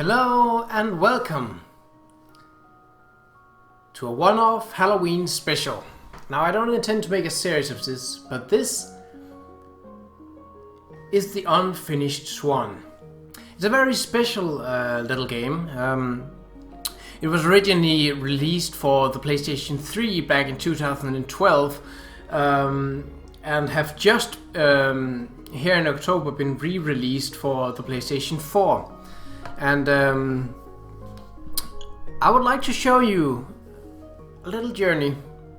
Hello and welcome to a one-off Halloween special. Now I don't intend to make a series of this, but this is the Unfinished Swan. It's a very special little game. It was originally released for the PlayStation 3 back in 2012 and have just here in October been re-released for the PlayStation 4. And I would like to show you a little journey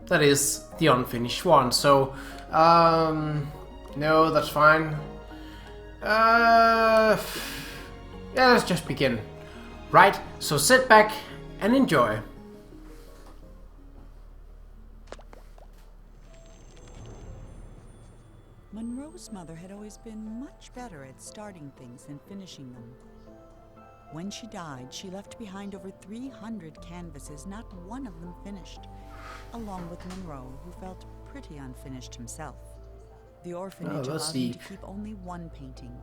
that is the Unfinished Swan. So, no, that's fine. Yeah, let's just begin. Right, so sit back and enjoy. Monroe's mother had always been much better at starting things than finishing them. When she died, she left behind over 300 canvases, not one of them finished, along with Monroe, who felt pretty unfinished himself. The orphanage allowed him to keep only one painting,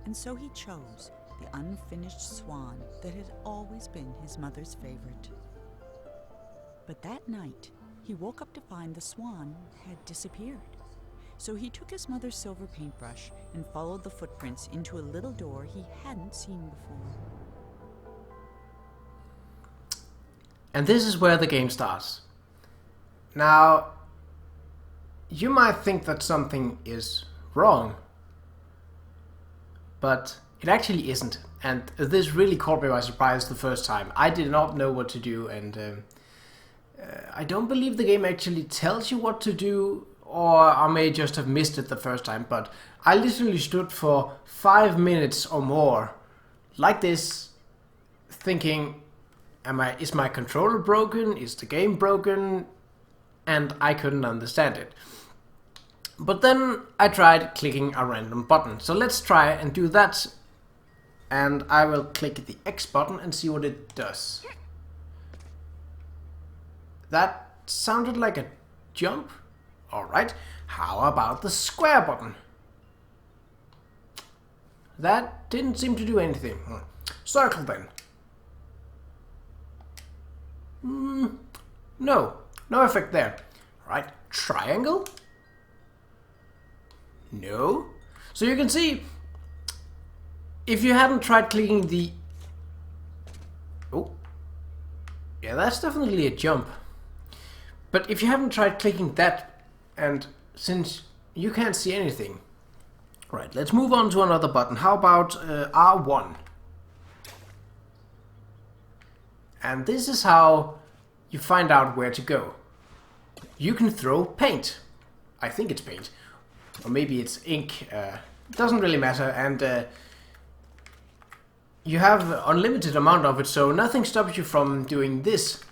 and so he chose the Unfinished Swan that had always been his mother's favorite. But that night, he woke up to find the swan had disappeared. So he took his mother's silver paintbrush and followed the footprints into a little door he hadn't seen before. And this is where the game starts. Now, you might think that something is wrong, but it actually isn't. And this really caught me by surprise the first time. I did not know what to do, and I don't believe the game actually tells you what to do, or I may just have missed it the first time, but I literally stood for 5 minutes or more like this, thinking, is my controller broken? Is the game broken? And I couldn't understand it. But then I tried clicking a random button. So let's try and do that. And I will click the X button and see what it does. That sounded like a jump. Alright, how about the square button? That didn't seem to do anything. Circle then. No effect there. Right, triangle? No. So you can see, if you hadn't tried clicking the... Oh, yeah, that's definitely a jump. But if you haven't tried clicking that, and since you can't see anything, right, let's move on to another button. How about R1? And this is how you find out where to go. You can throw paint. I think it's paint. Or maybe it's ink. It doesn't really matter. And you have an unlimited amount of it, so nothing stops you from doing this.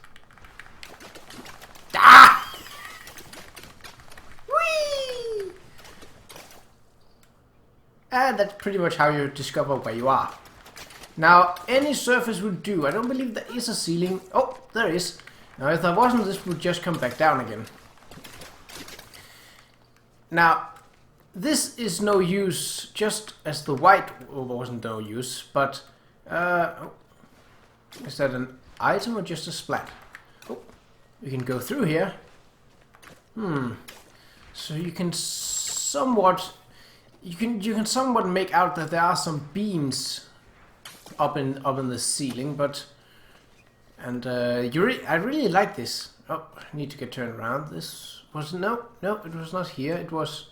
Ah! Whee! And that's pretty much how you discover where you are. Now, any surface would do. I don't believe there is a ceiling. Oh, there is. Now, if there wasn't, this would just come back down again. Now, this is no use, just as the white wasn't no use, but... is that an item or just a splat? Oh, you can go through here. So you can somewhat... You can somewhat make out that there are some beams up in the ceiling, but I really like this. Oh, I need to get turned around. This was no, it was not here. It was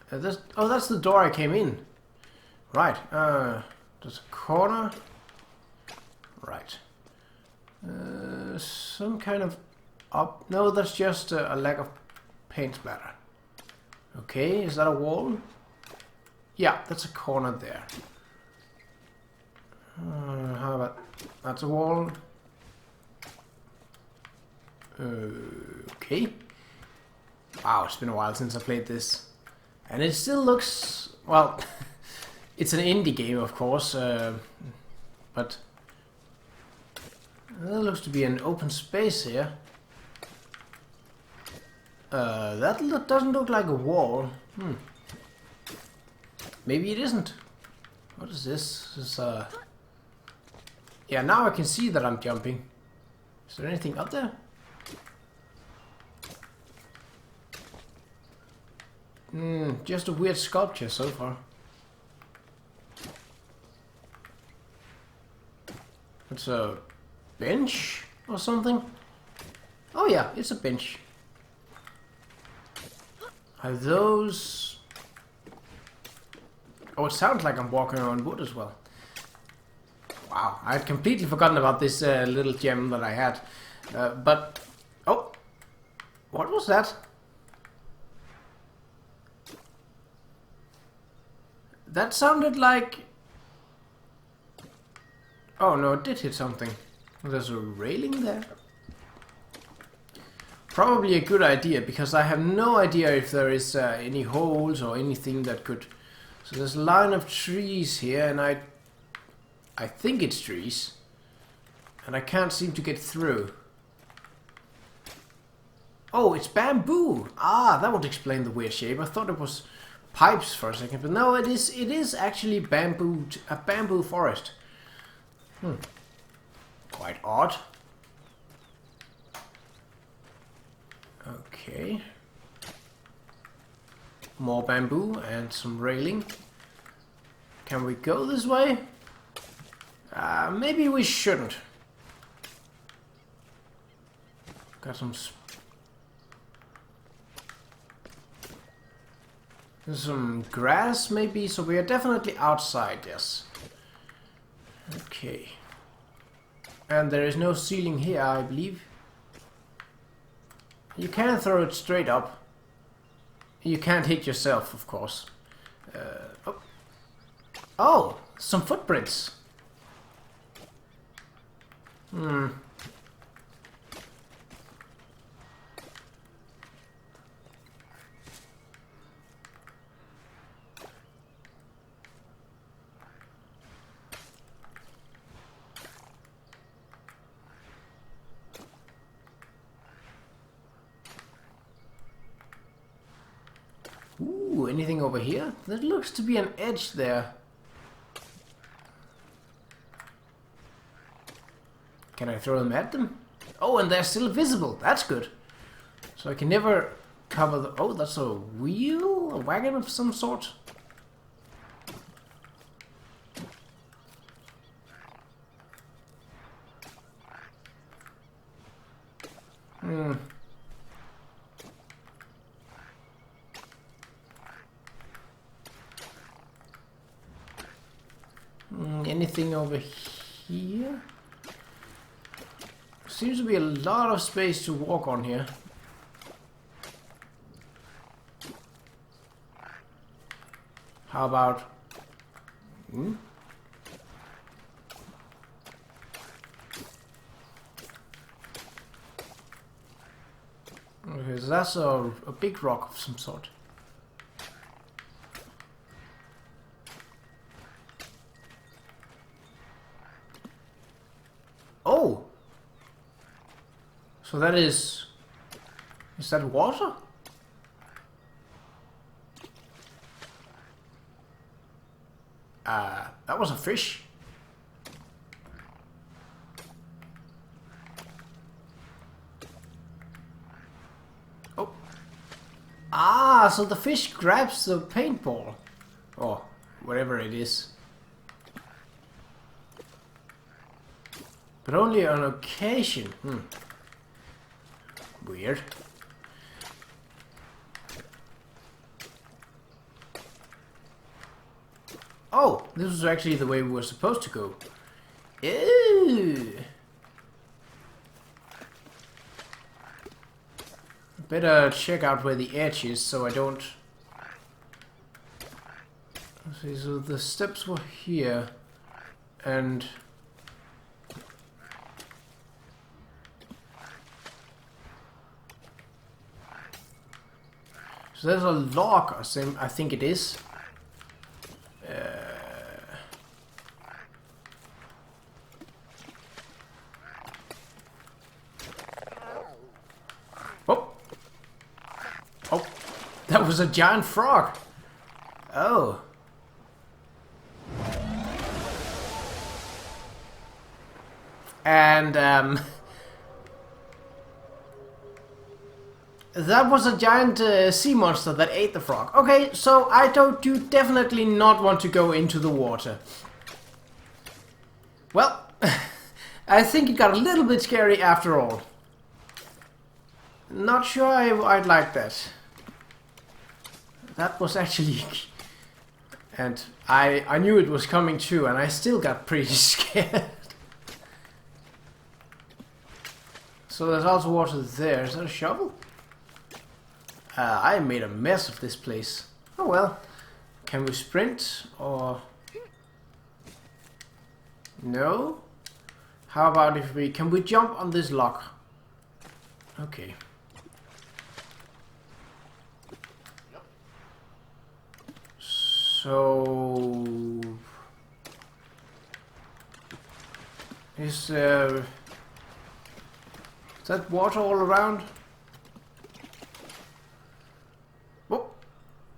that's the door I came in. Right. There's a corner. Right. Some kind of up. No, that's just a lack of paint splatter. Okay, is that a wall? Yeah, that's a corner there. How about that's a wall? Okay. Wow, it's been a while since I played this, and it still looks well. It's an indie game, of course, but there looks to be an open space here. That doesn't look like a wall. Maybe it isn't. What is this? This is Yeah, now I can see that I'm jumping. Is there anything up there? Just a weird sculpture so far. It's a bench or something? Oh yeah, it's a bench. Are those... Oh, it sounds like I'm walking on wood as well. Wow, I had completely forgotten about this little gem that I had. But... Oh! What was that? That sounded like... Oh no, it did hit something. There's a railing there. Probably a good idea, because I have no idea if there is any holes or anything that could... So there's a line of trees here, and I think it's trees. And I can't seem to get through. Oh, it's bamboo! Ah, that would explain the weird shape. I thought it was pipes for a second, but no, it is actually bamboo, a bamboo forest. Quite odd. Okay. More bamboo and some railing. Can we go this way? Maybe we shouldn't. Got some grass maybe, so we are definitely outside, yes. Okay. And there is no ceiling here, I believe. You can throw it straight up. You can't hit yourself, of course. Oh, some footprints. Ooh, anything over here? There looks to be an edge there. Can I throw them at them? Oh, and they're still visible. That's good. So I can never cover the... Oh, that's a wheel? A wagon of some sort? Anything over here? Seems to be a lot of space to walk on here. How about... Okay, so that's a big rock of some sort. Oh! So that is... Is that water? That was a fish. Oh. Ah, so the fish grabs the paintball. Or whatever it is. But only on occasion. Weird. Oh, this was actually the way we were supposed to go. Ew. Better check out where the edge is so I don't... Let's see, so the steps were here. And... So there's a log, I think it is. Oh! Oh! That was a giant frog! Oh! And that was a giant sea monster that ate the frog. Okay, so I do definitely not want to go into the water. Well, I think it got a little bit scary after all. Not sure I'd like that. That was actually... And I knew it was coming too, and I still got pretty scared. So there's also water there. Is that a shovel? I made a mess of this place. Oh well. Can we sprint or... No? How about if we... Can we jump on this lock? Okay. So... Is that water all around? Oh,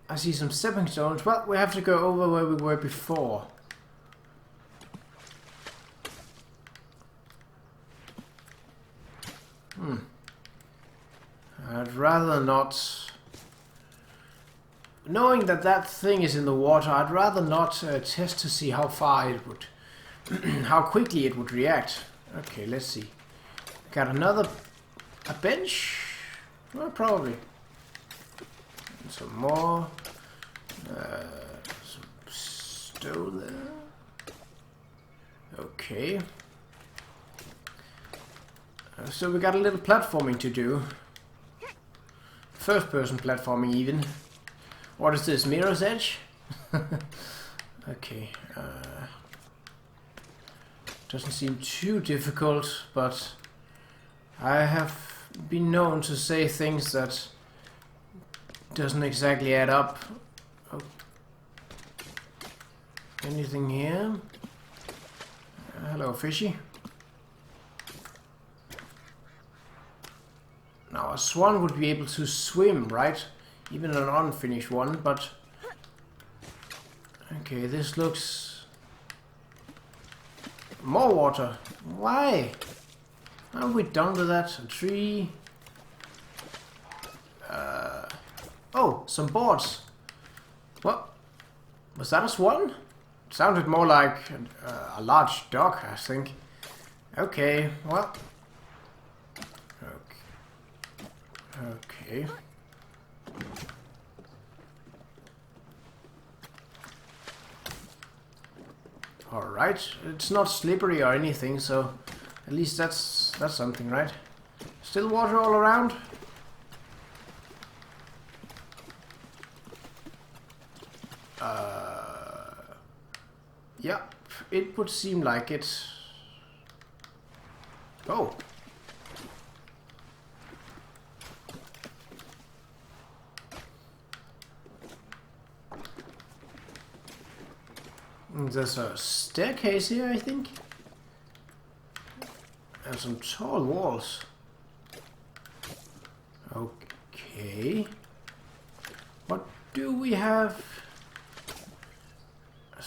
I see some stepping stones. Well, we have to go over where we were before. I'd rather not... Knowing that that thing is in the water, I'd rather not test to see how far it would... how quickly it would react. Okay, let's see. Got another... a bench? Well, probably. And some more. Some stone there. Okay. So we got a little platforming to do. First person platforming even. What is this, Mirror's Edge? Okay. Doesn't seem too difficult, but I have been known to say things that doesn't exactly add up. Oh. Anything here? Hello, fishy. Now, a swan would be able to swim, right? Even an unfinished one, but... Okay, this looks... More water. Why? Are we done with that? A tree. Oh, some boards. What? Was that a swan? It sounded more like a large dog, I think. Okay, well. Okay. Alright, it's not slippery or anything, so at least that's something, right? Still water all around? Yeah, it would seem like it. Oh. There's a staircase here, I think. And some tall walls. Okay. What do we have?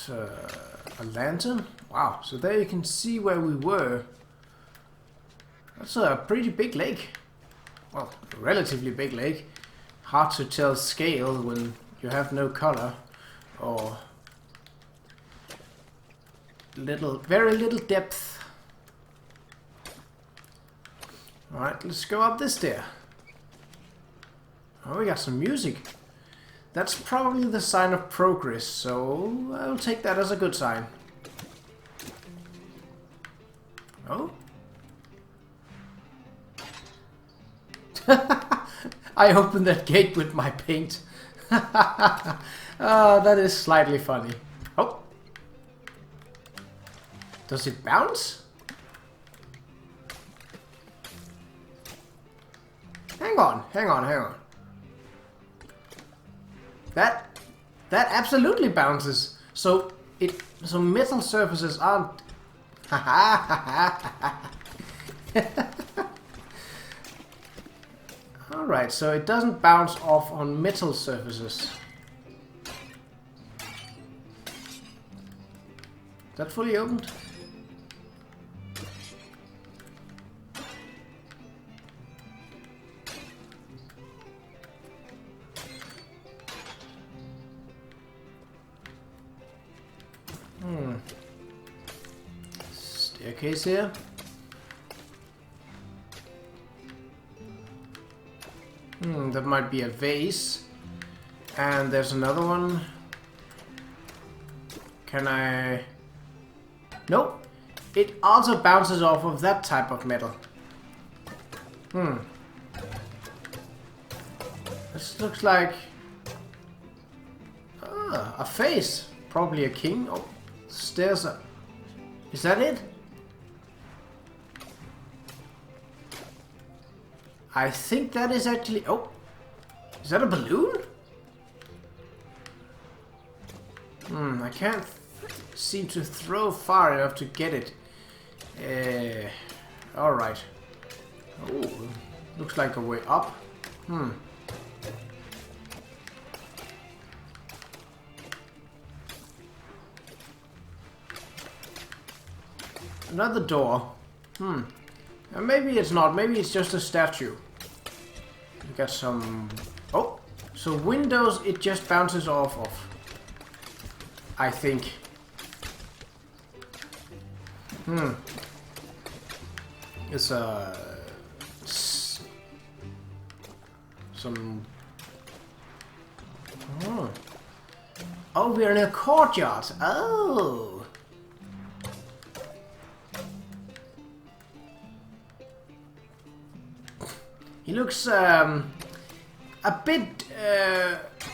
A lantern? Wow, so there you can see where we were. That's a pretty big lake. Well, a relatively big lake. Hard to tell scale when you have no color or very little depth. Alright, let's go up this stair. Oh, we got some music. That's probably the sign of progress, so I'll take that as a good sign. Oh? I opened that gate with my paint. That is slightly funny. Oh. Does it bounce? Hang on. That absolutely bounces. So metal surfaces aren't. All right, so it doesn't bounce off on metal surfaces. Is that fully opened? Staircase here. That might be a vase. And there's another one. Can I... Nope. It also bounces off of that type of metal. This looks like... a face. Probably a king. Oh, stairs up. Is that it? I think that is actually... Oh! Is that a balloon? I can't seem to throw far enough to get it. Alright. Oh, looks like a way up. Another door. Maybe it's not. Maybe it's just a statue. We got some... Oh! So windows it just bounces off of. I think. It's some... Oh, we're in a courtyard. Oh! He looks a bit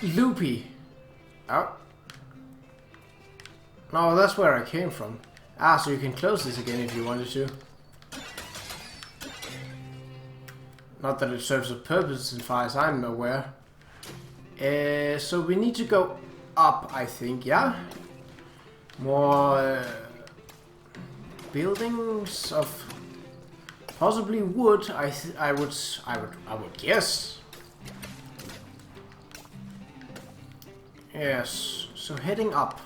loopy. Oh. No, that's where I came from. Ah, so you can close this again if you wanted to. Not that it serves a purpose as far as I'm aware. So we need to go up, I think, yeah? More buildings of possibly wood. I would guess. Yes. So heading up.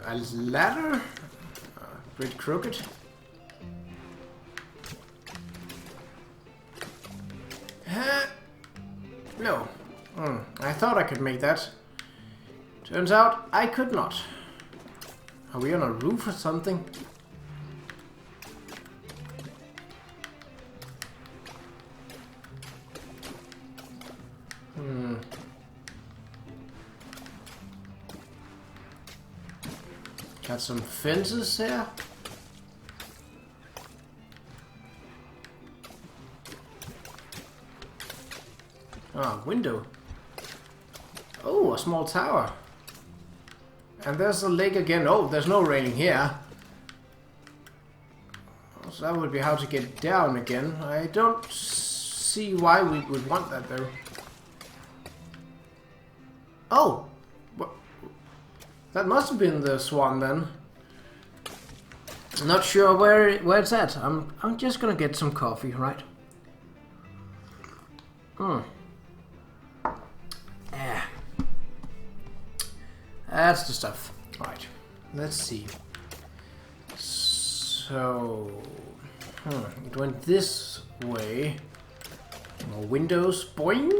A ladder? A bit crooked. No. I thought I could make that. Turns out I could not. Are we on a roof or something? Got some fences here. Ah, window. Oh, a small tower. And there's a lake again. Oh, there's no railing here. So that would be how to get down again. I don't see why we would want that though. Oh! That must have been the swan then. Not sure where it's at. I'm just gonna get some coffee, right? Yeah. That's the stuff. Right. Let's see. So it went this way. More windows. Boing.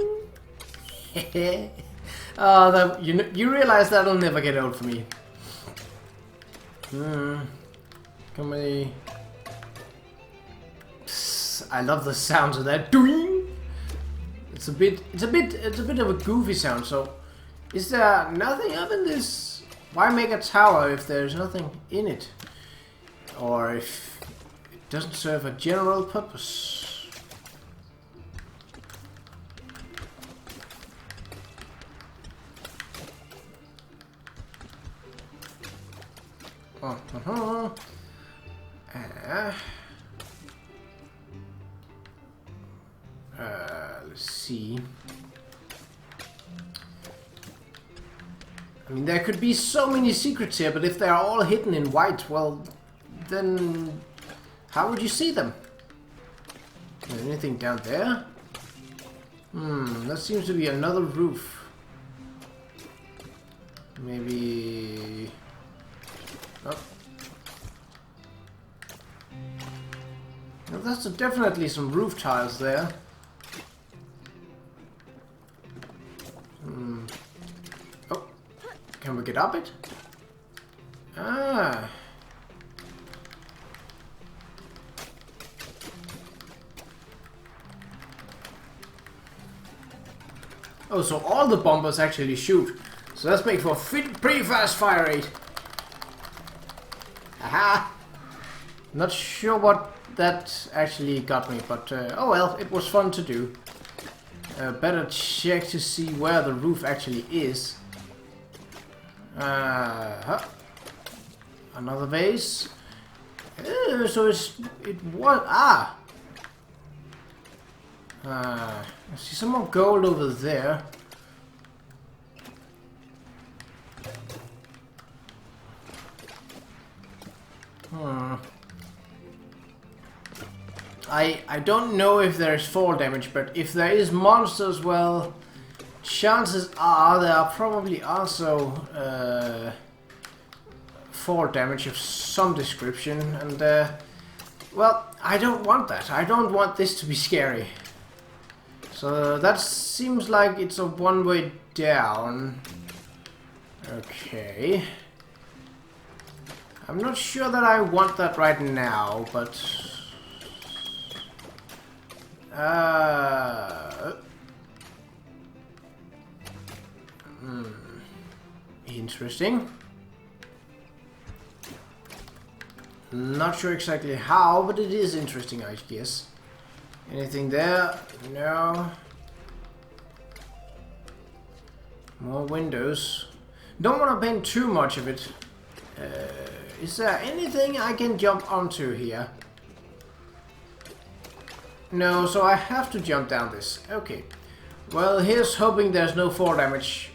Oh, that you realize that'll never get old for me. Can we? I love the sounds of that. Doing. It's a bit of a goofy sound. So, is there nothing up in this? Why make a tower if there's nothing in it, or if it doesn't serve a general purpose? Let's see. I mean, there could be so many secrets here, but if they're all hidden in white, well, then how would you see them? Is there anything down there? That seems to be another roof. Maybe... Oh. Well, that's definitely some roof tiles there. we get up it? Ah. Oh, so all the bombers actually shoot. So that's make for a pretty fast fire rate. Aha! Not sure what that actually got me, but oh well, it was fun to do. Better check to see where the roof actually is. Another vase. So it was I see some more gold over there. I don't know if there's fall damage, but if there is monsters, well, chances are there are probably also fall damage of some description, and well, I don't want that. I don't want this to be scary. So that seems like it's a one-way down. Okay. I'm not sure that I want that right now, but interesting. Not sure exactly how, but it is interesting, I guess. Anything there? No. More windows. Don't want to paint too much of it. Is there anything I can jump onto here? No, so I have to jump down this. Okay. Well, here's hoping there's no fall damage.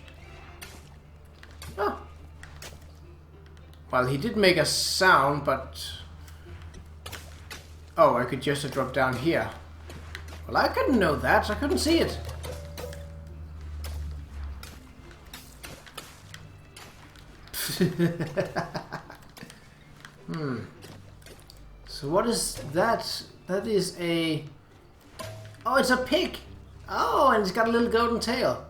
Oh. Well, he did make a sound, but... Oh, I could just drop down here. Well, I couldn't know that. I couldn't see it. So what is that? That is a... Oh, it's a pig! Oh, and it's got a little golden tail.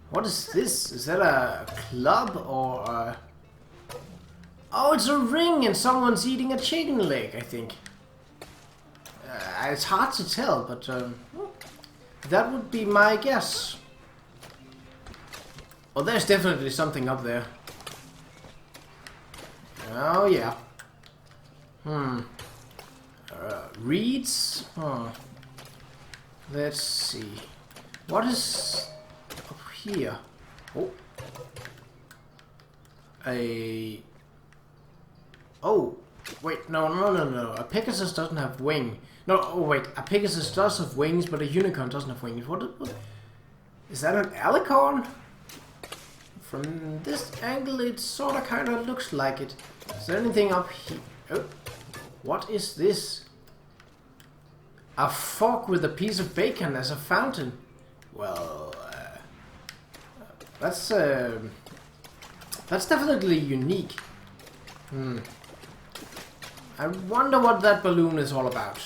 What is this? Is that a club or a... Oh, it's a ring and someone's eating a chicken leg, I think. It's hard to tell, but that would be my guess. Well, there's definitely something up there. Oh, yeah. Reeds? Huh. Let's see. What is up here? Oh. Oh. Wait, no. A Pegasus doesn't have wing. No, oh wait. A Pegasus does have wings, but a unicorn doesn't have wings. What is that an alicorn? From this angle, it sorta kinda looks like it. Is there anything up here? Oh. What is this? A fork with a piece of bacon as a fountain. Well, that's definitely unique. I wonder what that balloon is all about.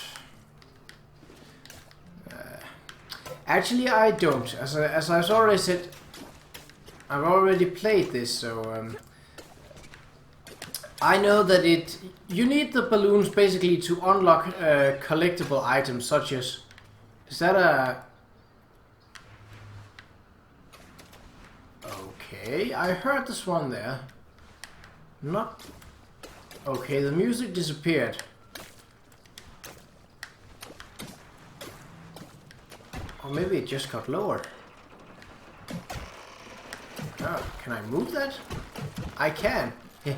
Actually, I don't. As I've already said, I've already played this, so I know that you need the balloons basically to unlock collectible items such as... Is that a... Okay, I heard this one there. Not... Okay, the music disappeared. Or maybe it just got lower. Oh, can I move that? I can. Is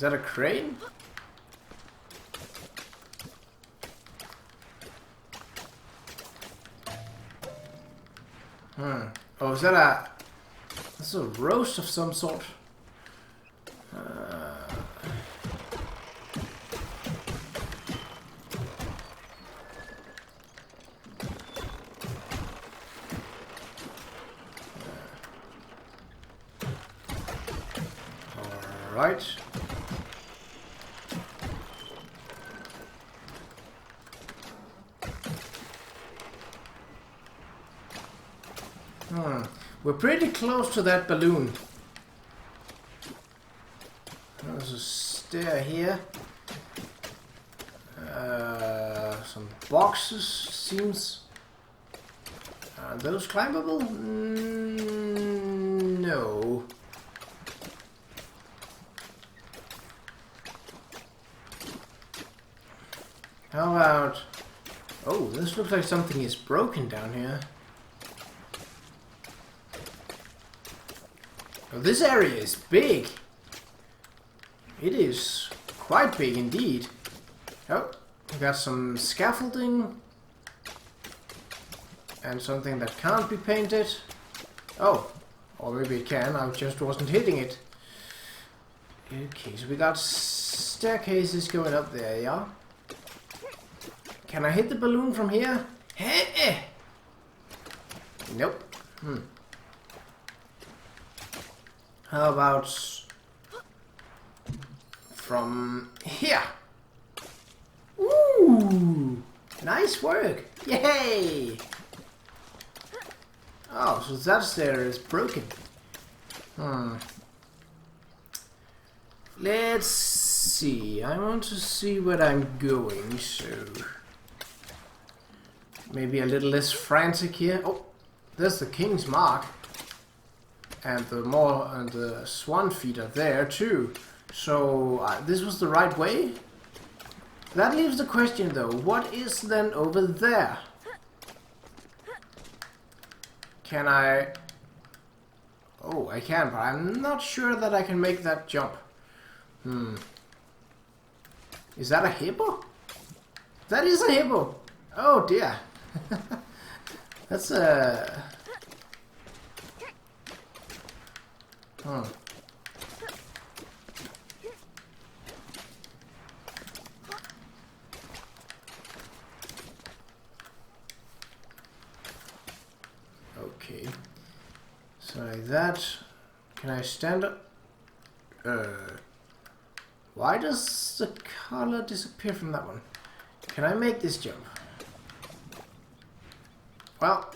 that a crane? Oh, is that a... That's a roast of some sort. Right. We're pretty close to that balloon. There's a stair here. Some boxes, seems. Are those climbable? No. How about... Oh, this looks like something is broken down here. Oh, this area is big. It is quite big indeed. Oh, we got some scaffolding. And something that can't be painted. Oh, or maybe it can, I just wasn't hitting it. Okay, so we got staircases going up there, yeah? Can I hit the balloon from here? Nope. How about from here? Ooh! Nice work! Yay! Oh, so that stair is broken. Let's see. I want to see where I'm going, so... Maybe a little less frantic here. Oh, there's the king's mark. And the swan feet are there too. So, this was the right way? That leaves the question though, what is then over there? Can I... Oh, I can, but I'm not sure that I can make that jump. Is that a hippo? That is a hippo! Oh dear. That's a... Okay. So like that. Can I stand up? Why does the color disappear from that one? Can I make this jump? Well,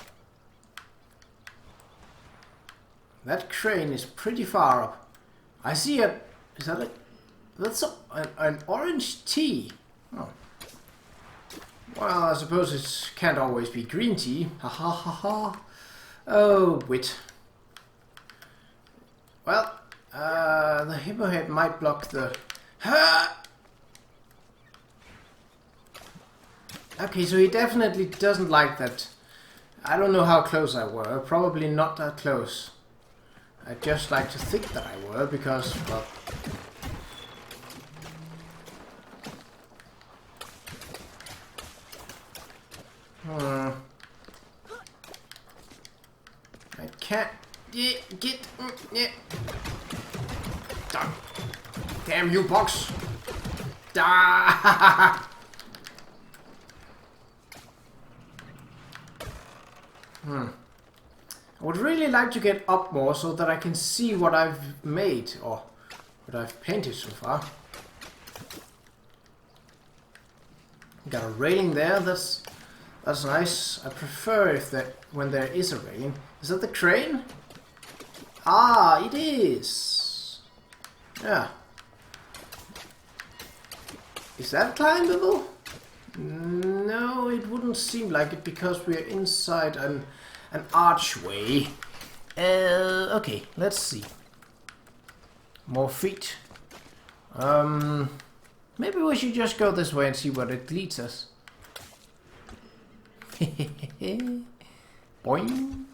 that crane is pretty far up. I see a... Is that like... That's an orange tea. Oh. Well, I suppose it can't always be green tea. Ha ha ha ha. Oh, wit. Well, the hippo head might block the... Ha! Okay, so he definitely doesn't like that. I don't know how close I were. Probably not that close. I just like to think that I were, because, well... I can't get... Yeah. Damn you, box! Da! I would really like to get up more so that I can see what I've made, or what I've painted so far. Got a railing there, that's nice. I prefer if when there is a railing. Is that the crane? Ah, it is! Yeah. Is that climbable? No, it wouldn't seem like it because we're inside an archway. Okay, let's see. More feet. Maybe we should just go this way and see where it leads us. Boing.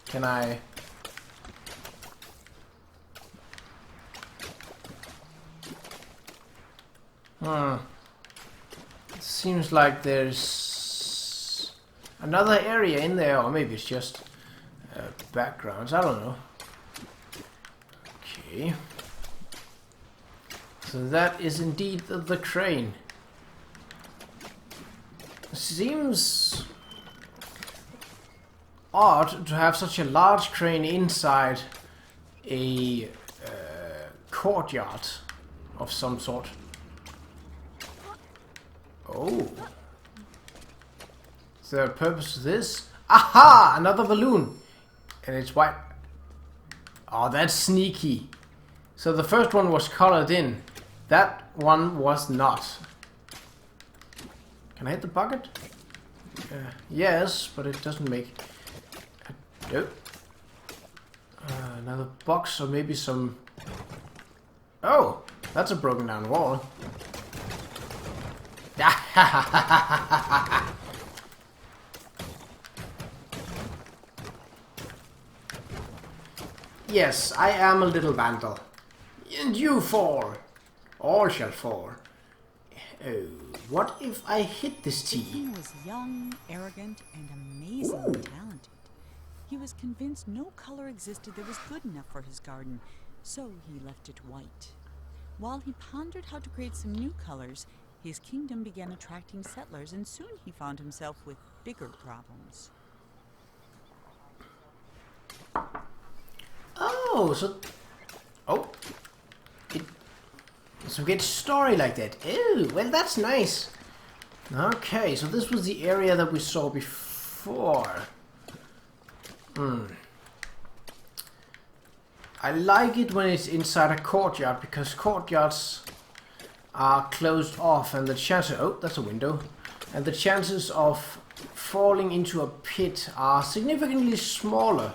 Can I... It seems like there's another area in there, or maybe it's just backgrounds, I don't know. Okay. So that is indeed the crane. Seems odd to have such a large crane inside a courtyard of some sort. Oh. Is there a purpose to this? Aha! Another balloon. And it's white. Oh, that's sneaky. So the first one was colored in. That one was not. Can I hit the bucket? Yes, but it doesn't make... Nope. Another box or maybe some... Oh! That's a broken down wall. Yes, I am a little vandal. And you fall. All shall fall. Oh, what if I hit this The tea? king was young, arrogant, and amazingly talented. He was convinced no color existed that was good enough for his garden, so he left it white. While he pondered how to create some new colors, his kingdom began attracting settlers, and soon he found himself with bigger problems. Oh, so... Oh. So get story like that. Oh, well that's nice. Okay, so this was the area that we saw before. I like it when it's inside a courtyard, because courtyards are closed off and the chances... Oh, that's a window. And the chances of falling into a pit are significantly smaller.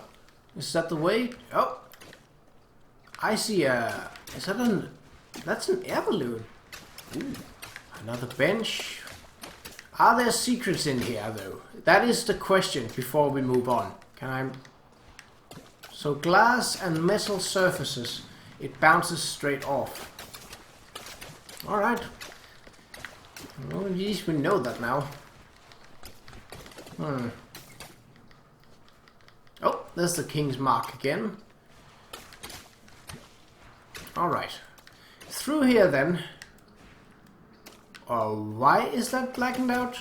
Is that the way? Oh. I see a... Is that an... That's an air balloon. Ooh. Another bench. Are there secrets in here, though? That is the question before we move on. Can I... So glass and metal surfaces. It bounces straight off. Alright. Well, at least we know that now. Oh, there's the king's mark again. Alright. Through here then. Oh, why is that blackened out?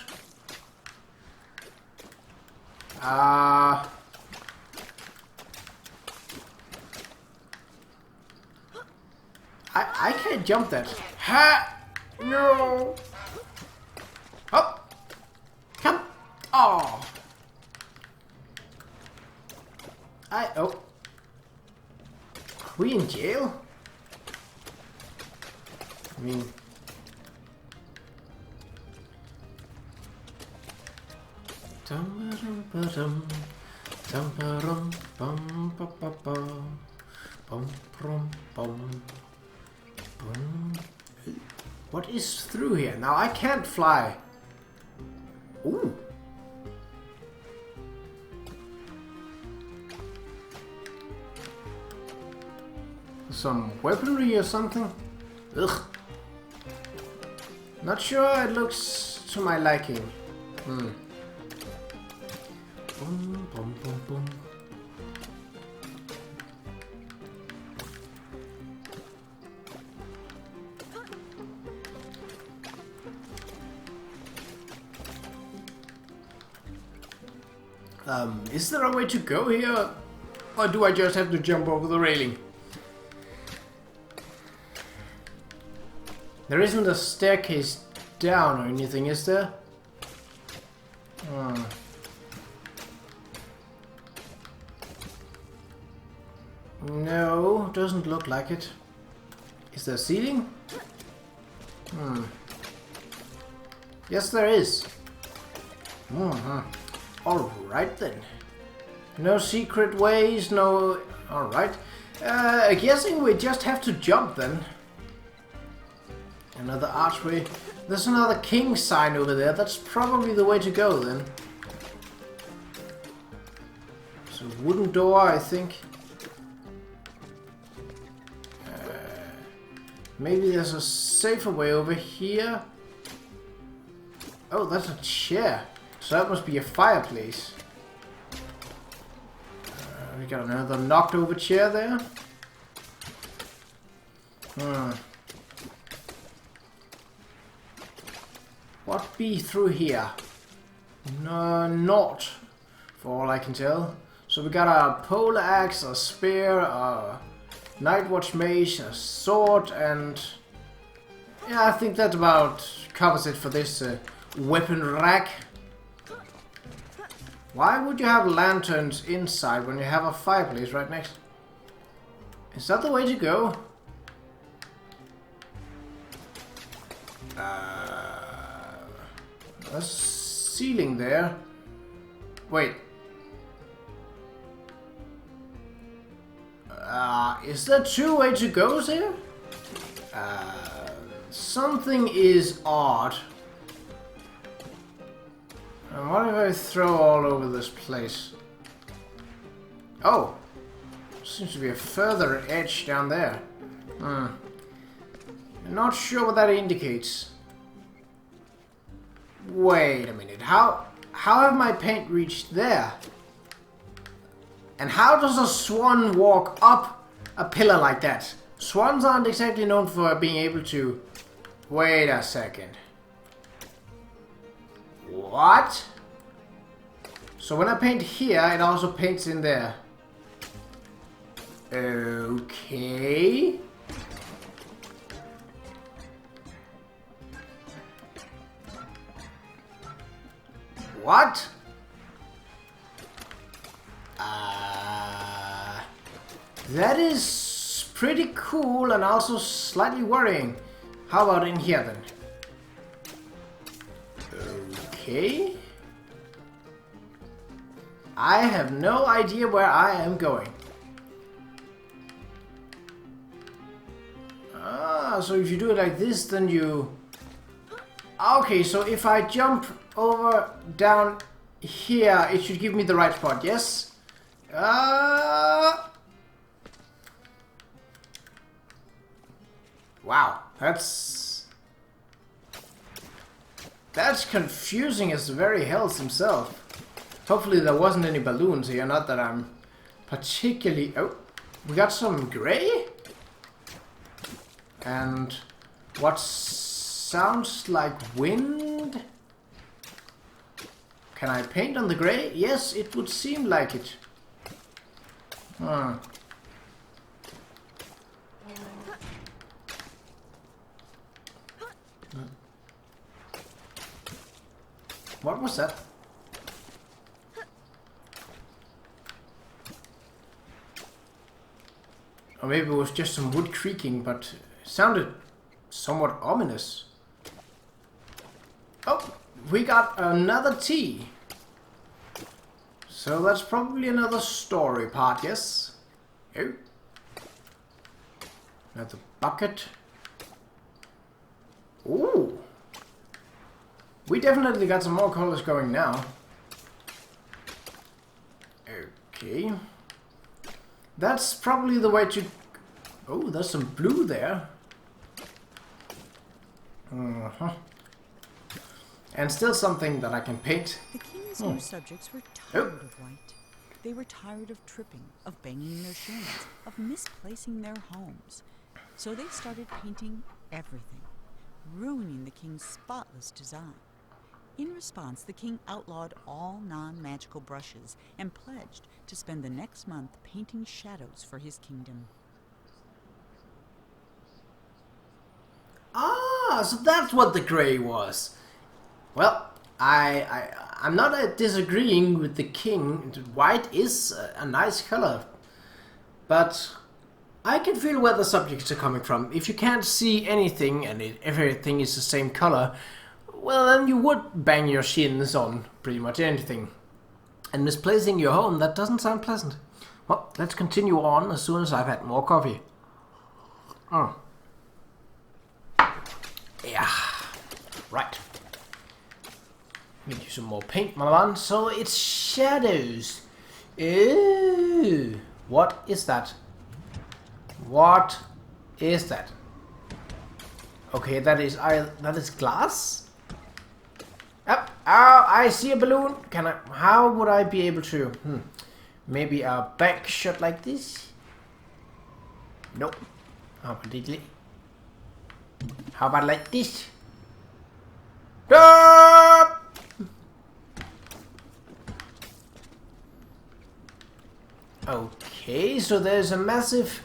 I can't jump that. Ha! No! Oh! Come! Oh! Oh. Are we in jail? I mean... What is through here? Now I can't fly. Ooh. Some weaponry or something? Ugh. Not sure it looks to my liking. Boom, boom, boom, boom. Is there a way to go here? Or do I just have to jump over the railing? There isn't a staircase down or anything, is there? No, doesn't look like it. Is there a ceiling? Yes, there is. Alright then. No secret ways, no... Alright. Guessing we just have to jump then. Another archway. There's another king sign over there. That's probably the way to go then. It's a wooden door, I think. Maybe there's a safer way over here. Oh, that's a chair. So that must be a fireplace. We got another knocked over chair there. What be through here? No, not. For all I can tell. So we got a pole axe, a spear, a night watch mage, a sword, and... Yeah, I think that about covers it for this weapon rack. Why would you have lanterns inside when you have a fireplace right next? Is that the way to go? A ceiling there. Wait. Is there two ways to go here? Something is odd. And what if I throw all over this place? Oh! Seems to be a further edge down there. I'm not sure what that indicates. Wait a minute. How have my paint reached there? And how does a swan walk up a pillar like that? Swans aren't exactly known for being able to... Wait a second. What? So when I paint here, it also paints in there. Okay. What? That is pretty cool and also slightly worrying. How about in here then? Okay. I have no idea where I am going. So if you do it like this, then you... Okay, so if I jump over down here, it should give me the right spot, yes? Wow, that's confusing as the very hells himself. Hopefully there wasn't any balloons here, not that I'm particularly... Oh, we got some gray? And what sounds like wind? Can I paint on the gray? Yes, it would seem like it. What was that? Or maybe it was just some wood creaking, but it sounded somewhat ominous. Oh, we got another T. So that's probably another story part, yes? Oh. Another bucket. Ooh. We definitely got some more colors going now. Okay. That's probably the way to... Oh, there's some blue there. And still something that I can paint. The king's new subjects were tired of white. They were tired of tripping, of banging their shins, of misplacing their homes. So they started painting everything, ruining the king's spotless design. In response, the king outlawed all non-magical brushes and pledged to spend the next month painting shadows for his kingdom. Ah, so that's what the gray was. Well, I'm not disagreeing with the king. White is a nice color, but I can feel where the subjects are coming from. If you can't see anything and everything is the same color, well, then you would bang your shins on pretty much anything. And misplacing your home, that doesn't sound pleasant. Well, let's continue on as soon as I've had more coffee. Yeah, right. Give you some more paint, my man. So it's shadows. Ew. What is that? What is that? Okay, that is glass. Yep. Oh, I see a balloon. Can I? How would I be able to? Maybe a back shot like this. Nope. Completely. How about like this? Okay, so there's a massive...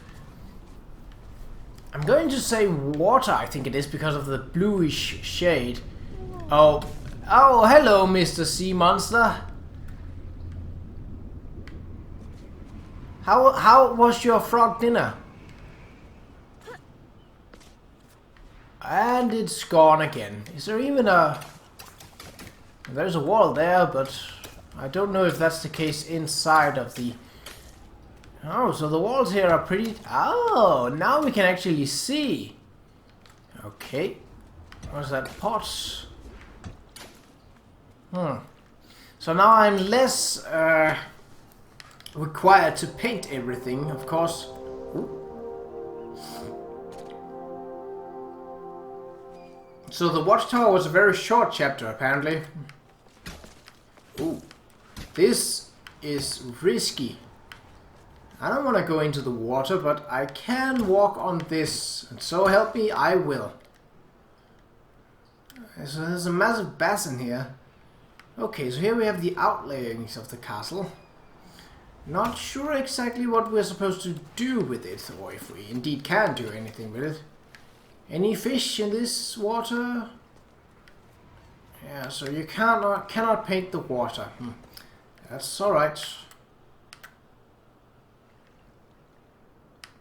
I'm going to say water, I think it is, because of the bluish shade. Oh, hello, Mr. Sea Monster. How was your frog dinner? And it's gone again. Is there even a... There's a wall there, but I don't know if that's the case inside of the... Oh, so the walls here are pretty... Oh, now we can actually see. Okay. What's that? Pots. So now I'm less required to paint everything, of course. Ooh. So the Watchtower was a very short chapter, apparently. Ooh. This is risky. I don't want to go into the water, but I can walk on this. And so help me, I will. So there's a massive basin here. Okay, so here we have the outlayings of the castle. Not sure exactly what we're supposed to do with it, or if we indeed can do anything with it. Any fish in this water? Yeah, so you cannot paint the water. That's alright.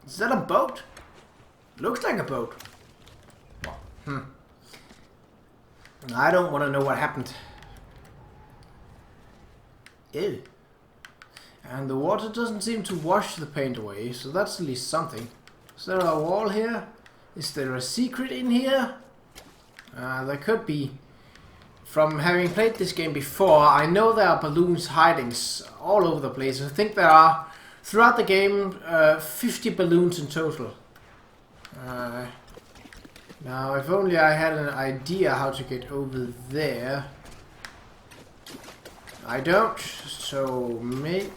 Is that a boat? Looks like a boat. I don't want to know what happened. Ew. And the water doesn't seem to wash the paint away, so that's at least something. Is there a wall here? Is there a secret in here? There could be. From having played this game before, I know there are balloons hiding all over the place. I think there are, throughout the game, 50 balloons in total. Now, if only I had an idea how to get over there. I don't, so maybe...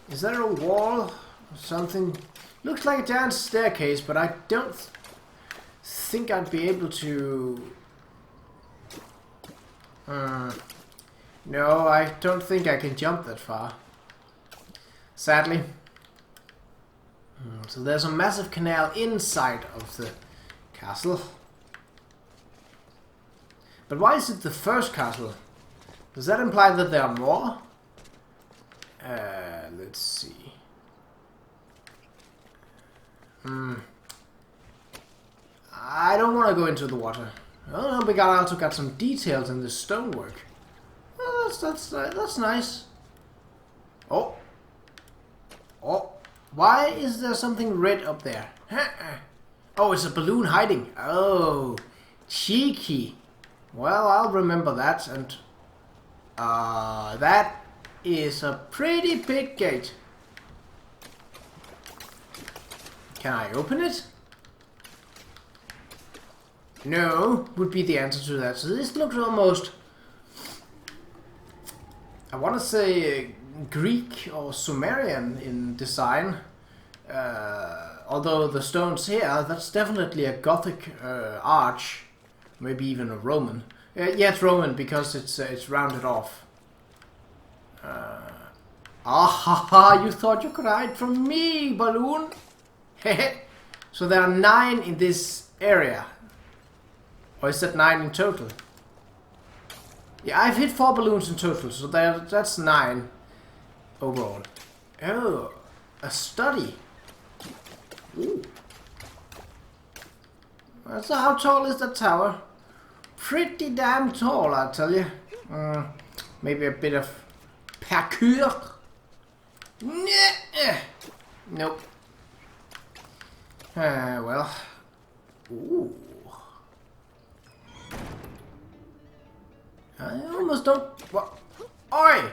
Is there a wall? Or something? Looks like a giant staircase, but I don't think I'd be able to... No, I don't think I can jump that far. Sadly. So there's a massive canal inside of the castle. But why is it the first castle? Does that imply that there are more? Let's see. I don't want to go into the water. Oh, we also got some details in the stonework. Oh, that's nice. Oh. Why is there something red up there? Oh, it's a balloon hiding. Oh, cheeky. Well, I'll remember that. And that is a pretty big gate. Can I open it? No, would be the answer to that. So this looks almost, I want to say Greek or Sumerian in design. Although the stones here, that's definitely a Gothic arch, maybe even a Roman. Yeah, it's Roman because it's rounded off. You thought you could hide from me, balloon? So there are 9 in this area. Or is that 9 in total? Yeah, I've hit 4 balloons in total, so that's 9 overall. Oh, a study. Ooh. So how tall is that tower? Pretty damn tall, I tell you. Maybe a bit of parkour. Nope. Well. Ooh. I almost don't... What? Oi!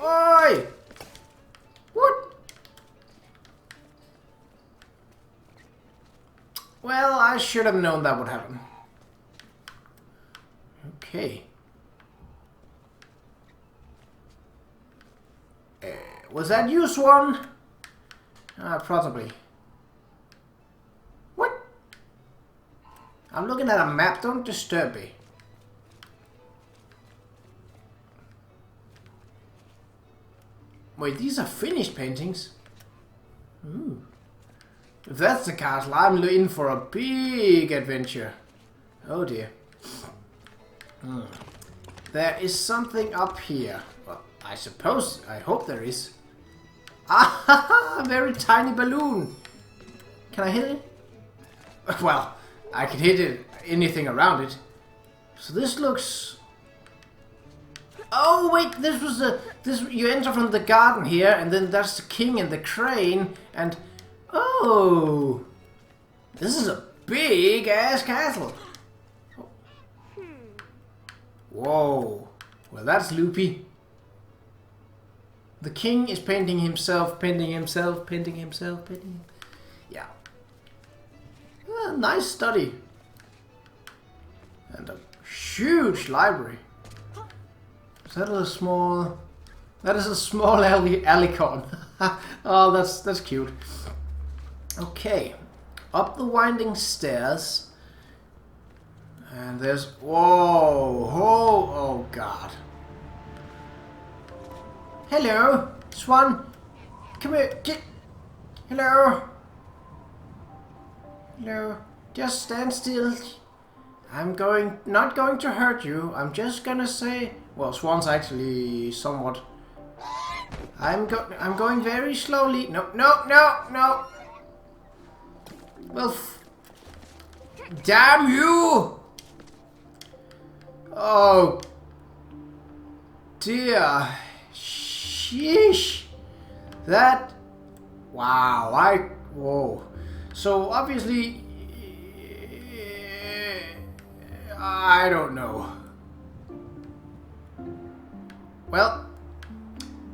Oi! What? Well, I should have known that would happen. Okay. Was that you, Swan? Probably. What? I'm looking at a map. Don't disturb me. Wait, these are finished paintings? Ooh. If that's the castle, I'm in for a big adventure. Oh dear. There is something up here. Well, I suppose, I hope there is. Ah, a very tiny balloon. Can I hit it? Well, I can hit it, anything around it. So this looks... Oh wait, this was you enter from the garden here, and then that's the king and the crane, and... Oh! This is a big ass castle. Whoa. Well, that's loopy. The king is painting himself, painting himself, painting himself, painting... Yeah. Nice study. And a huge library. Is that a small... That is a small alicorn. Oh, that's cute. Okay. Up the winding stairs. And there's... Whoa! Whoa! Oh, God. Hello, Swan. Come here. Hello. Hello. Just stand still. I'm not going to hurt you. I'm just gonna say... Well, Swan's actually somewhat... I'm going very slowly. No. Well, damn you! Oh, dear. Sheesh. That... Wow, whoa. So, obviously... I don't know. Well,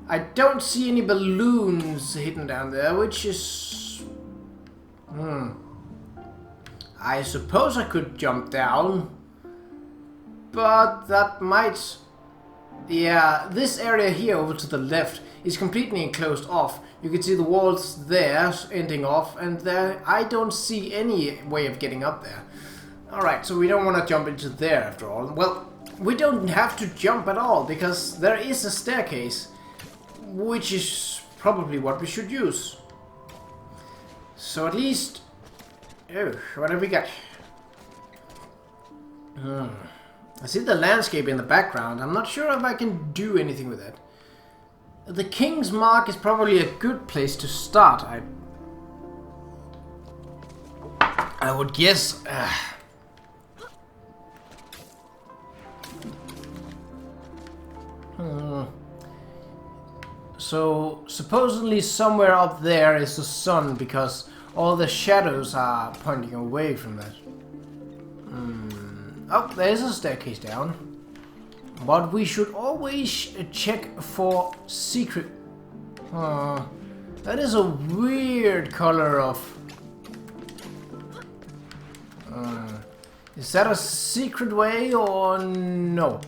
I don't see any balloons hidden down there, which is... I suppose I could jump down. But that might... Yeah, this area here over to the left is completely enclosed off. You can see the walls there ending off, and there I don't see any way of getting up there. Alright, so we don't want to jump into there after all. Well, we don't have to jump at all, because there is a staircase, which is probably what we should use. So at least... Oh, what have we got? I see the landscape in the background. I'm not sure if I can do anything with that. The King's Mark is probably a good place to start. I would guess... So, supposedly somewhere up there is the sun, because all the shadows are pointing away from that. Oh, there's a staircase down. But we should always check for secret... that is a weird color of... is that a secret way or no?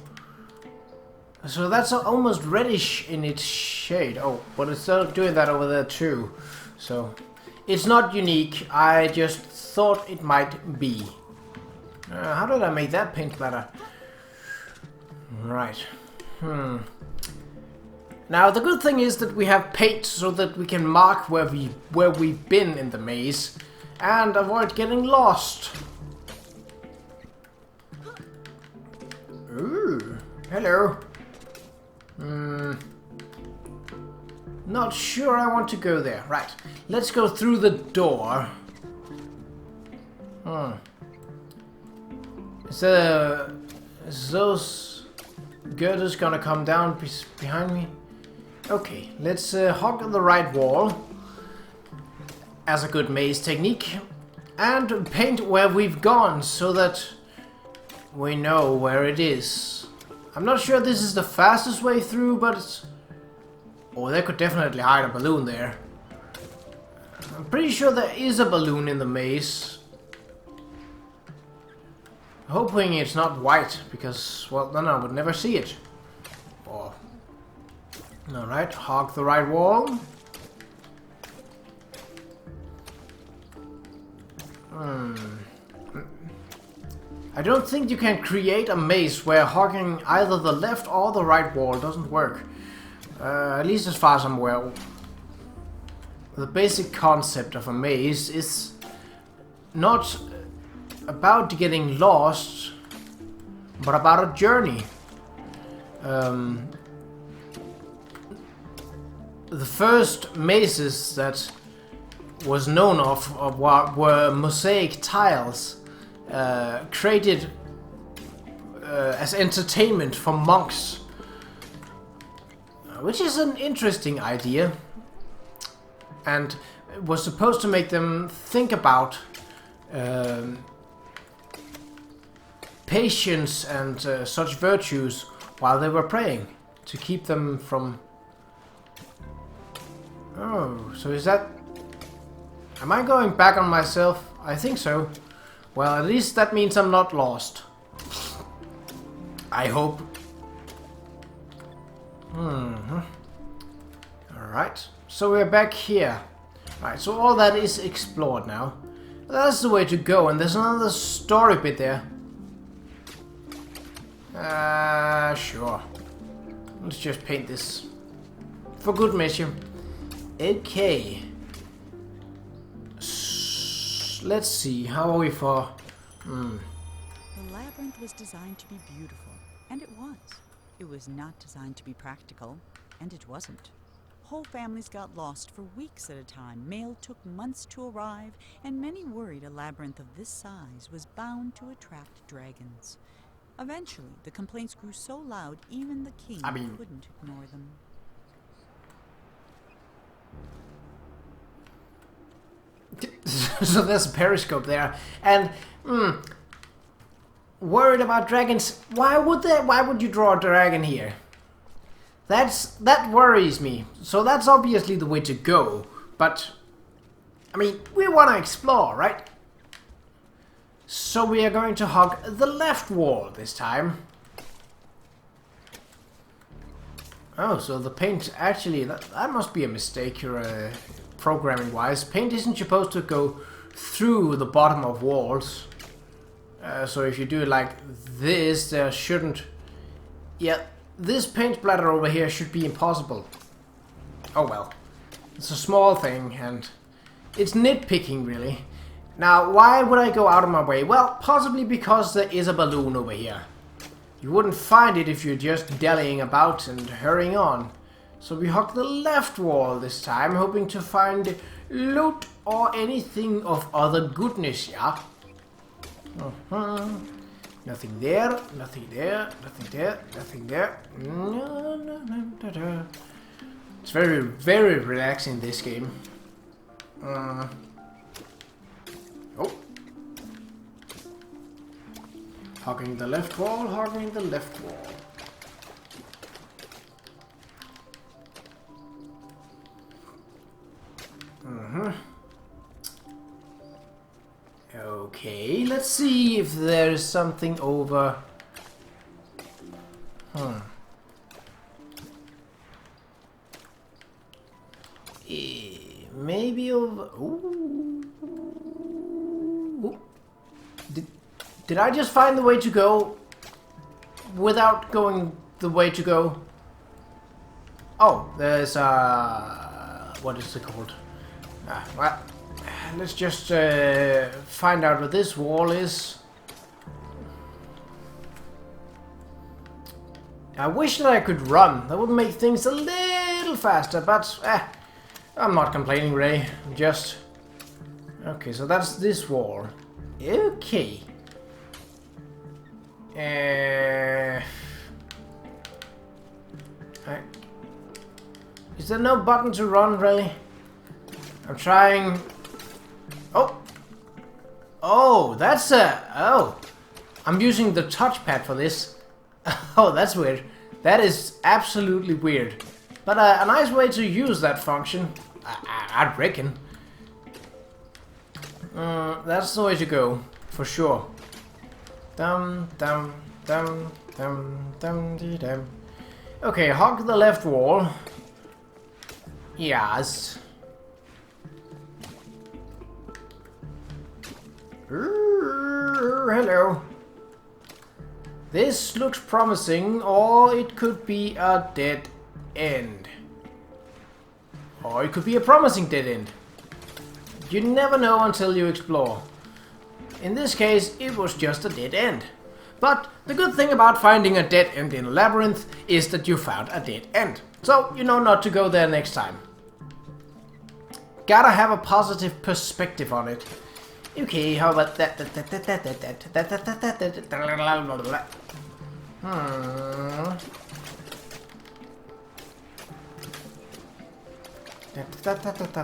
So that's almost reddish in its shade. Oh, but it's still doing that over there too. So, it's not unique. I just thought it might be. How did I make that pink better? Right. Now the good thing is that we have paint so that we can mark where we've been in the maze and avoid getting lost. Ooh, hello. Not sure I want to go there. Right. Let's go through the door. Is those girders gonna come down behind me? Okay, let's hog the right wall as a good maze technique and paint where we've gone so that we know where it is. I'm not sure this is the fastest way through, but it's... Oh, they could definitely hide a balloon there. I'm pretty sure there is a balloon in the maze. Hoping it's not white, because, well, then I would never see it. Oh. Alright, hog the right wall. I don't think you can create a maze where hogging either the left or the right wall doesn't work. At least as far as I'm aware. The basic concept of a maze is not about getting lost, but about a journey. the first mazes that was known of were mosaic tiles created as entertainment for monks, which is an interesting idea, and it was supposed to make them think about patience and such virtues while they were praying, to keep them from... Oh, so is that... Am I going back on myself? I think so. Well, at least that means I'm not lost. I hope. Alright, so we're back here. Alright, so all that is explored now. That's the way to go, and there's another story bit there. Sure. Let's just paint this for good measure. Okay. Let's see, how are we for... The labyrinth was designed to be beautiful, and it was. It was not designed to be practical, and it wasn't. Whole families got lost for weeks at a time. Mail took months to arrive, and many worried a labyrinth of this size was bound to attract dragons. Eventually, the complaints grew so loud, even the king couldn't ignore them. So there's a periscope there, and worried about dragons. Why would you draw a dragon here? That worries me. So that's obviously the way to go. But I mean, we want to explore, right? So we are going to hug the left wall this time. Oh, so the paint actually, that must be a mistake here, programming wise. Paint isn't supposed to go through the bottom of walls. So if you do it like this, there shouldn't... Yeah, this paint splatter over here should be impossible. Oh well. It's a small thing, and it's nitpicking, really. Now, why would I go out of my way? Well, possibly because there is a balloon over here. You wouldn't find it if you're just dallying about and hurrying on. So we hug the left wall this time, hoping to find loot or anything of other goodness, yeah? Nothing there, nothing there, nothing there, nothing there. It's very, very relaxing, this game. Oh. Hugging the left wall, hugging the left wall. Okay, let's see if there's something over... Maybe over... Ooh. Did I just find the way to go without going the way to go? Oh, there's what is it called? Well, let's just find out what this wall is. I wish that I could run. That would make things a little faster, but I'm not complaining, Ray. Just... Okay, so that's this wall. Okay. Is there no button to run, really? I'm trying... Oh! Oh, that's a... Oh! I'm using the touchpad for this. Oh, that's weird. That is absolutely weird. But a nice way to use that function, I reckon. That's the way to go, for sure. Dum dum dum dum dum dee dum. Okay, hug the left wall. Yes. Hello. This looks promising, or it could be a dead end. Or it could be a promising dead end. You never know until you explore. In this case, it was just a dead end. But the good thing about finding a dead end in a labyrinth is that you found a dead end. So you know not to go there next time. Gotta have a positive perspective on it. Okay, how about that?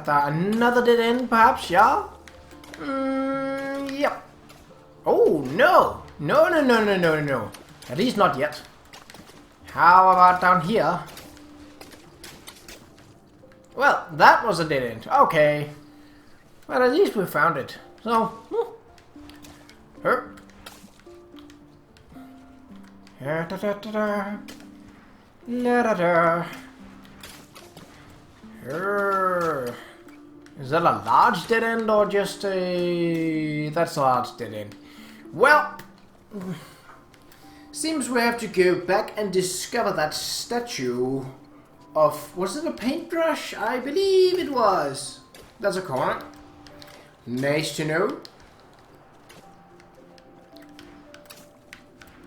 Another dead end, perhaps, yeah? Yep. Oh, no! No. At least not yet. How about down here? Well, that was a dead end. Okay. Well, at least we found it. So, Is that a large dead end or just a... That's a large dead end. Well, seems we have to go back and discover that statue of... Was it a paintbrush? I believe it was. That's a corner. Nice to know.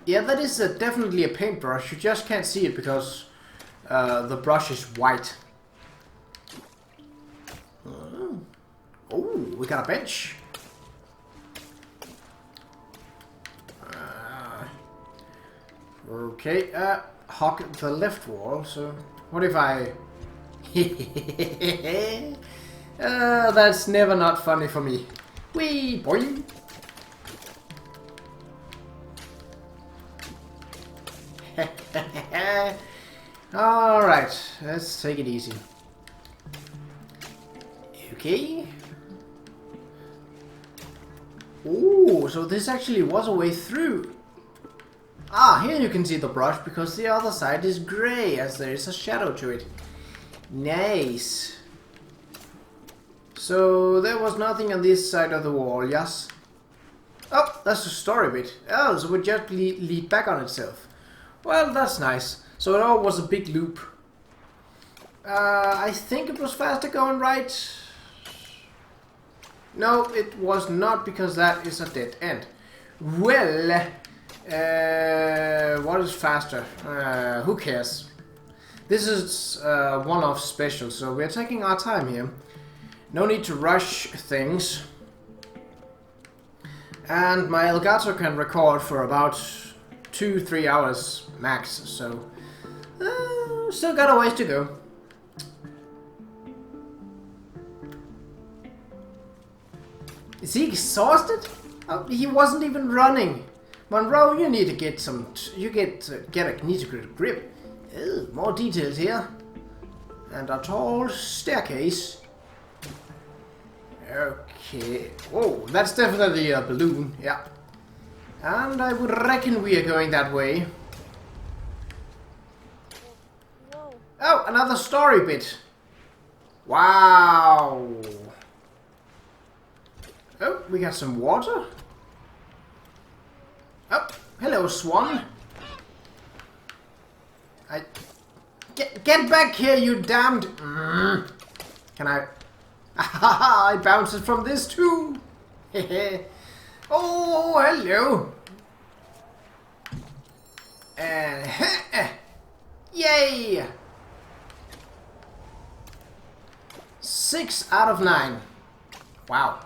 Yeah, that is definitely a paintbrush. You just can't see it because the brush is white. Oh, we got a bench. Okay, hog the left wall, so what if I... that's never not funny for me. Wee, boing. Alright, let's take it easy. Okay. Oh, so this actually was a way through. Ah, here you can see the brush because the other side is grey as there is a shadow to it. Nice. So there was nothing on this side of the wall, yes? Oh, that's the story bit. Oh, so it just lead back on itself. Well, that's nice. So it all was a big loop. I think it was faster going right. No, it was not because that is a dead end. Well, what is faster? Who cares? This is one-off special, so we're taking our time here. No need to rush things. And my Elgato can record for about 2-3 hours max, so still got a ways to go. Is he exhausted? Oh, he wasn't even running. Monroe, you need to get some. Need to get a grip. Ew, more details here, and a tall staircase. Okay. Oh, that's definitely a balloon. Yeah. And I would reckon we are going that way. Whoa. Oh, another story bit. Wow. Oh, we got some water. Oh, hello, Swan. Get back here, you damned. Can I? I bounced it from this too. Oh, hello. And yay! 6 out of 9. Wow.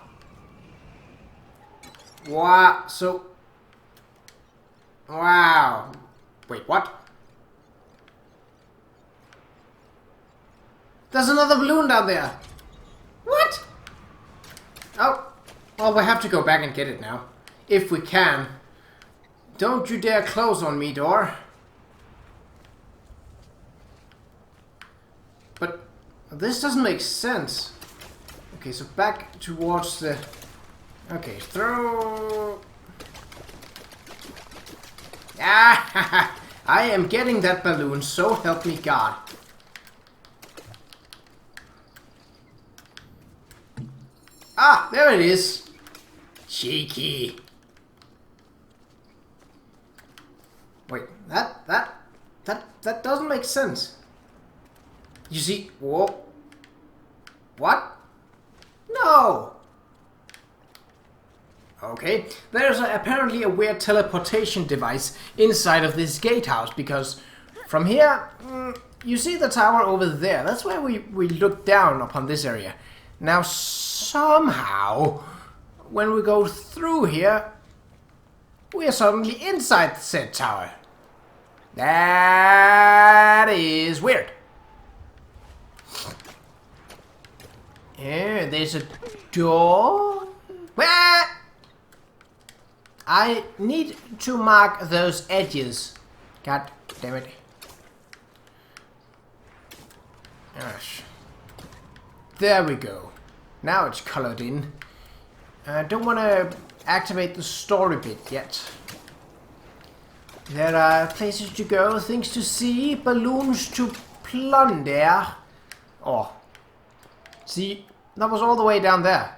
Wow. So. Wow. Wait, what? There's another balloon down there. What? Oh. Well, we have to go back and get it now. If we can. Don't you dare close on me, door. But this doesn't make sense. Okay, so back towards the... Okay, throw... Ah, I am getting that balloon, so help me God. Ah, there it is. Cheeky. Wait, that doesn't make sense. You see, whoa. What? No. Okay, there's apparently a weird teleportation device inside of this gatehouse, because from here, you see the tower over there. That's where we look down upon this area. Now, somehow, when we go through here, we are suddenly inside the said tower. That is weird. Yeah, there's a door. Where? I need to mark those edges. God damn it. Gosh. There we go. Now it's colored in. I don't want to activate the story bit yet. There are places to go, things to see, balloons to plunder. Oh. See, that was all the way down there.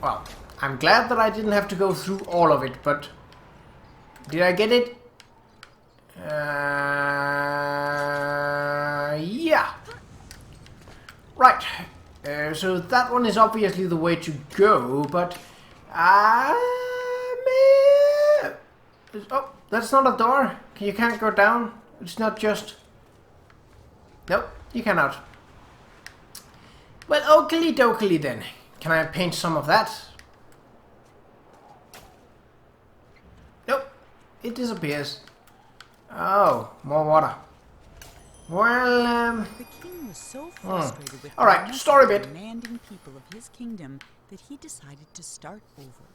Well, I'm glad that I didn't have to go through all of it, but did I get it? Yeah. Right. So that one is obviously the way to go, but oh, that's not a door. You can't go down. It's not just... Nope, you cannot. Well, oakley dokley then. Can I paint some of that? Nope, it disappears. Oh, more water. Well, The king was so frustrated with Alright, story bit. demanding people of his kingdom that he decided to start over.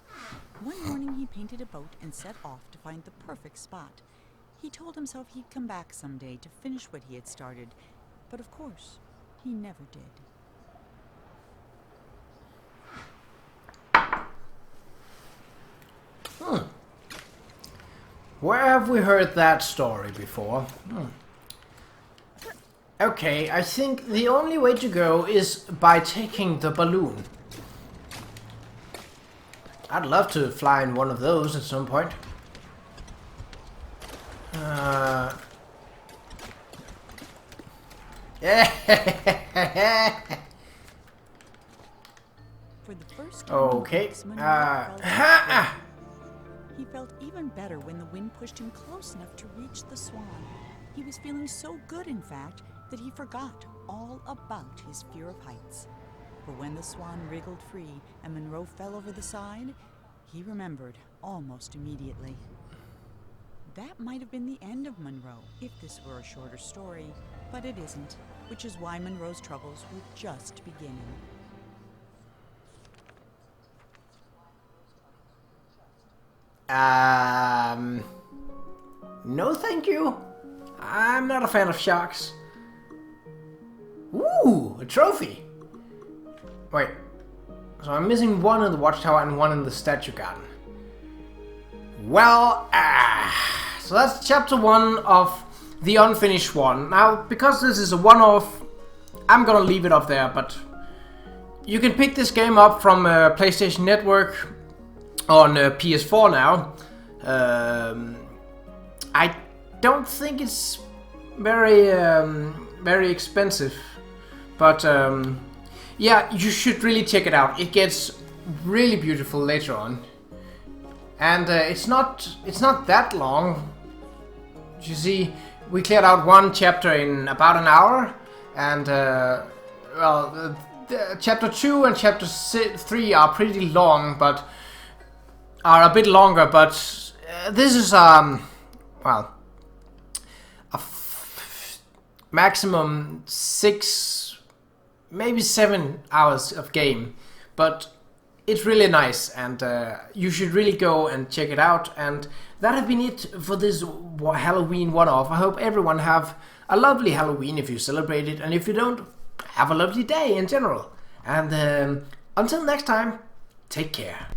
One morning he painted a boat and set off to find the perfect spot. He told himself he'd come back someday to finish what he had started, but of course, he never did. Where have we heard that story before? Okay, I think the only way to go is by taking the balloon. I'd love to fly in one of those at some point. For the first time Okay. he felt even better when the wind pushed him close enough to reach the swan. He was feeling so good, in fact, that he forgot all about his fear of heights. But when the swan wriggled free and Monroe fell over the side, he remembered almost immediately. That might have been the end of Monroe if this were a shorter story, but it isn't, which is why Monroe's troubles were just beginning. No thank you. I'm not a fan of sharks. Ooh, a trophy. Wait, so I'm missing one in the watchtower and one in the statue garden. Well, so that's chapter 1 of the Unfinished Swan. Now, because this is a one-off, I'm gonna leave it up there, but you can pick this game up from PlayStation Network on PS4 now. I don't think it's very expensive, but yeah, you should really check it out. It gets really beautiful later on, and it's not that long. You see, we cleared out one chapter in about an hour, and well, chapter 2 and chapter 3 are pretty long, but are a bit longer. But this is well, maximum 6, maybe 7 hours of game, but it's really nice, and you should really go and check it out. And that have been it for this Halloween one-off. I hope everyone have a lovely Halloween if you celebrate it, and if you don't, have a lovely day in general. And until next time, take care.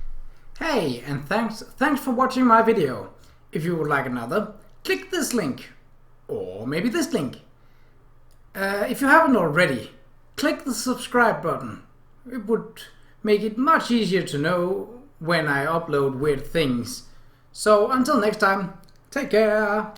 Hey, and thanks for watching my video. If you would like another, click this link, or maybe this link. If you haven't already, click the subscribe button. It would make it much easier to know when I upload weird things. So until next time, take care.